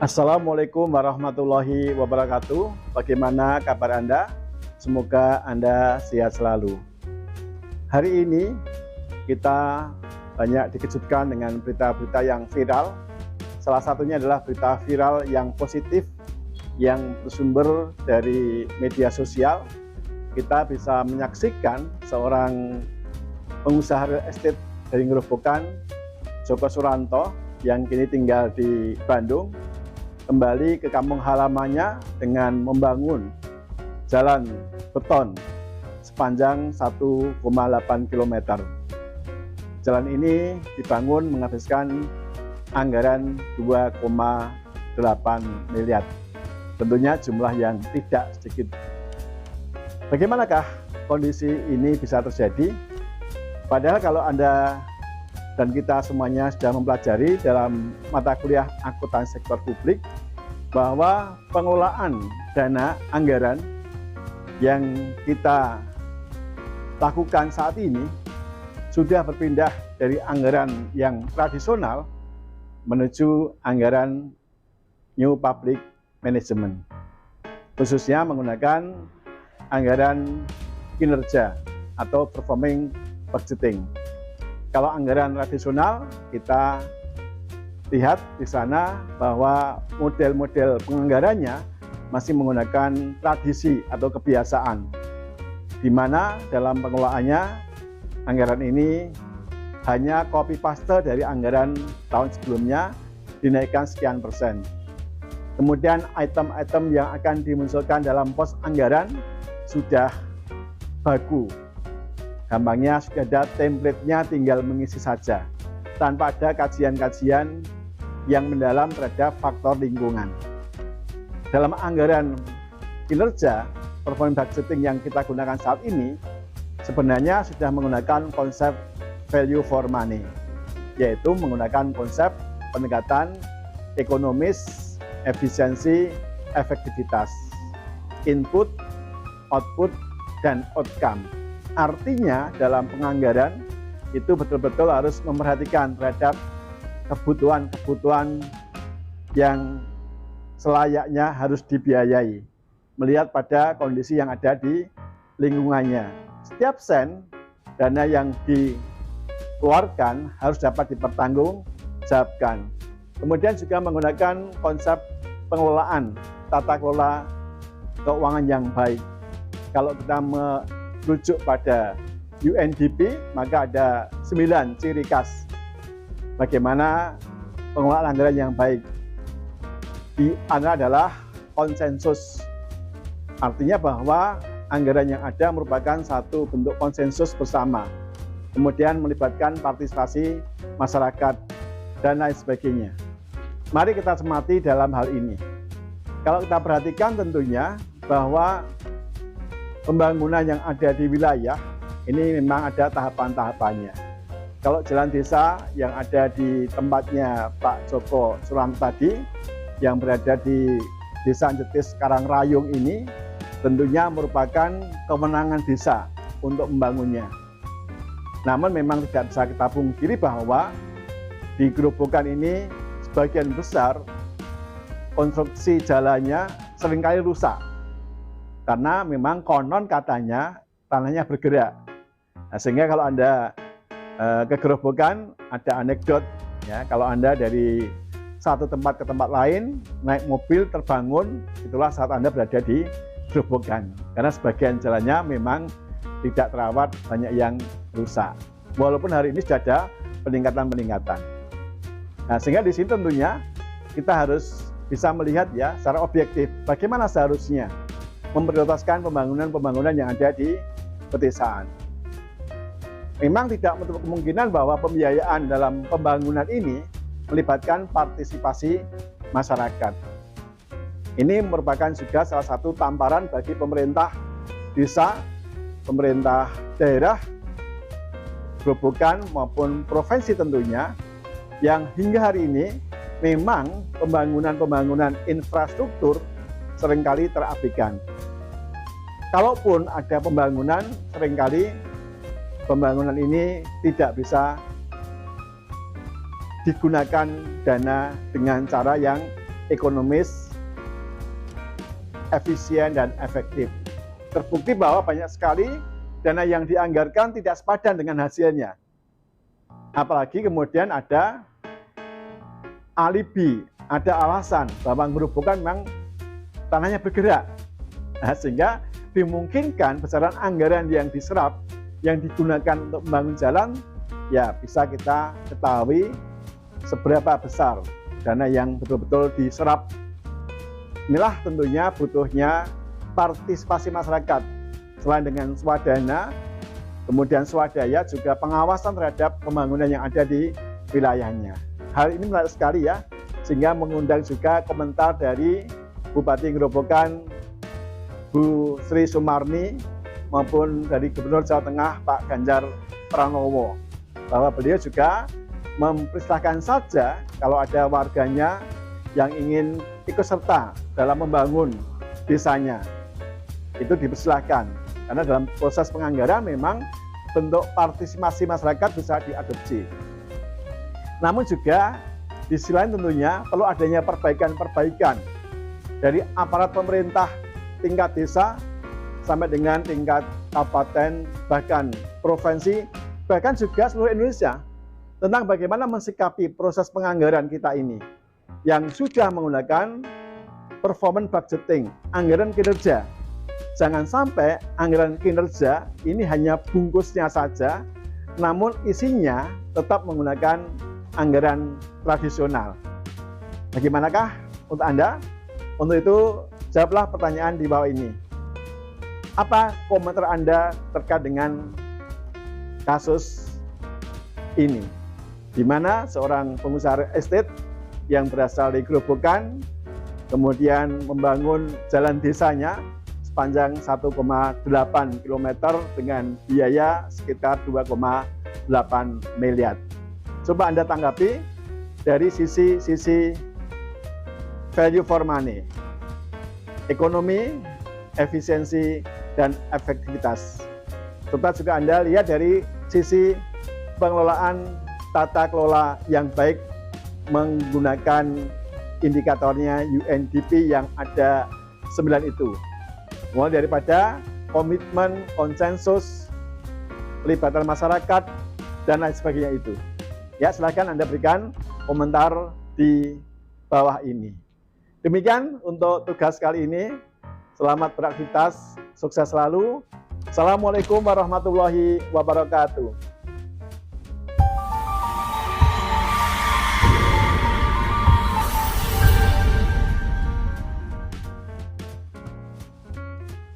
Assalamualaikum warahmatullahi wabarakatuh. Bagaimana kabar Anda? Semoga Anda sehat selalu. Hari ini kita banyak dikejutkan dengan berita-berita yang viral. Salah satunya adalah berita viral yang positif yang bersumber dari media sosial. Kita bisa menyaksikan seorang pengusaha real estate dari Gerobokan, Joko Suranto, yang kini tinggal di Bandung, kembali ke kampung halamannya dengan membangun jalan beton sepanjang 1,8 km. Jalan ini dibangun menghabiskan anggaran 2,8 miliar. Tentunya jumlah yang tidak sedikit. Bagaimanakah kondisi ini bisa terjadi? Padahal kalau Anda dan kita semuanya sudah mempelajari dalam mata kuliah akuntansi sektor publik bahwa pengelolaan dana anggaran yang kita lakukan saat ini sudah berpindah dari anggaran yang tradisional menuju anggaran new public management, khususnya menggunakan anggaran kinerja atau performing budgeting. Kalau anggaran tradisional, kita lihat di sana bahwa model-model penganggarannya masih menggunakan tradisi atau kebiasaan, di mana dalam pengelolaannya anggaran ini hanya copy paste dari anggaran tahun sebelumnya dinaikkan sekian persen. Kemudian item-item yang akan dimunculkan dalam pos anggaran sudah baku. Gampangnya sudah ada template-nya, tinggal mengisi saja tanpa ada kajian-kajian yang mendalam terhadap faktor lingkungan. Dalam anggaran kinerja, performance budgeting yang kita gunakan saat ini sebenarnya sudah menggunakan konsep value for money, yaitu menggunakan konsep pendekatan ekonomis, efisiensi, efektivitas, input, output, dan outcome. Artinya dalam penganggaran itu betul-betul harus memperhatikan terhadap kebutuhan-kebutuhan yang selayaknya harus dibiayai, melihat pada kondisi yang ada di lingkungannya. Setiap sen dana yang dikeluarkan harus dapat dipertanggungjawabkan. Kemudian juga menggunakan konsep pengelolaan, tata kelola keuangan yang baik. Kalau kita merujuk pada UNDP, maka ada 9 ciri khas bagaimana pengelolaan anggaran yang baik. Di antara adalah konsensus. Artinya bahwa anggaran yang ada merupakan satu bentuk konsensus bersama. Kemudian melibatkan partisipasi masyarakat dan lain sebagainya. Mari kita cermati dalam hal ini. Kalau kita perhatikan tentunya bahwa pembangunan yang ada di wilayah ini memang ada tahapan-tahapannya. Kalau jalan desa yang ada di tempatnya Pak Joko Suranto tadi, yang berada di Desa Jetis Karangrayung ini, tentunya merupakan kewenangan desa untuk membangunnya. Namun memang tidak bisa kita pungkiri bahwa di Gerobokan ini sebagian besar konstruksi jalannya seringkali rusak. Karena memang konon katanya tanahnya bergerak. Nah, sehingga kalau Anda ke Gerobokan ada anekdot ya, kalau Anda dari satu tempat ke tempat lain naik mobil terbangun, itulah saat Anda berada di Gerobokan. Karena sebagian jalannya memang tidak terawat, banyak yang rusak. Walaupun hari ini sudah ada peningkatan-peningkatan. Nah, sehingga di sini tentunya kita harus bisa melihat ya secara objektif bagaimana seharusnya memprioritaskan pembangunan-pembangunan yang ada di pedesaan. Memang tidak menutup kemungkinan bahwa pembiayaan dalam pembangunan ini melibatkan partisipasi masyarakat. Ini merupakan juga salah satu tamparan bagi pemerintah desa, pemerintah daerah, Gerobokan maupun provinsi tentunya, yang hingga hari ini memang pembangunan-pembangunan infrastruktur seringkali terabaikan. Kalaupun ada pembangunan, seringkali pembangunan ini tidak bisa digunakan dana dengan cara yang ekonomis, efisien, dan efektif. Terbukti bahwa banyak sekali dana yang dianggarkan tidak sepadan dengan hasilnya. Apalagi kemudian ada alibi, ada alasan bahwa gerobokan memang tanahnya bergerak. Nah, sehingga dimungkinkan besaran anggaran yang diserap, yang digunakan untuk membangun jalan, ya bisa kita ketahui seberapa besar dana yang betul-betul diserap. Inilah tentunya butuhnya partisipasi masyarakat. Selain dengan swadana, kemudian swadaya juga pengawasan terhadap pembangunan yang ada di wilayahnya. Hal ini menarik sekali ya, sehingga mengundang juga komentar dari Bupati Gerobokan Bu Sri Sumarni maupun dari Gubernur Jawa Tengah Pak Ganjar Pranowo, bahwa beliau juga mempersilahkan saja kalau ada warganya yang ingin ikut serta dalam membangun desanya, itu dipersilahkan. Karena dalam proses penganggaran memang bentuk partisipasi masyarakat bisa diadopsi. Namun juga di sisi lain tentunya perlu adanya perbaikan-perbaikan dari aparat pemerintah tingkat desa sampai dengan tingkat kabupaten, bahkan provinsi, bahkan juga seluruh Indonesia, tentang bagaimana mensikapi proses penganggaran kita ini yang sudah menggunakan performance budgeting, anggaran kinerja. Jangan sampai anggaran kinerja ini hanya bungkusnya saja, namun isinya tetap menggunakan anggaran tradisional. Bagaimanakah untuk Anda? Untuk itu, jawablah pertanyaan di bawah ini. Apa komentar Anda terkait dengan kasus ini? Di mana seorang pengusaha estate yang berasal dari Gerobokan, kemudian membangun jalan desanya sepanjang 1,8 km dengan biaya sekitar 2,8 miliar. Coba Anda tanggapi dari sisi value for money, ekonomi, efisiensi, dan efektivitas. Coba juga Anda lihat dari sisi pengelolaan tata kelola yang baik menggunakan indikatornya UNDP yang ada 9 itu. Mulai daripada komitmen, konsensus, pelibatan masyarakat, dan lain sebagainya itu. Ya, silakan Anda berikan komentar di bawah ini. Demikian untuk tugas kali ini. Selamat beraktivitas, sukses selalu. Assalamualaikum warahmatullahi wabarakatuh.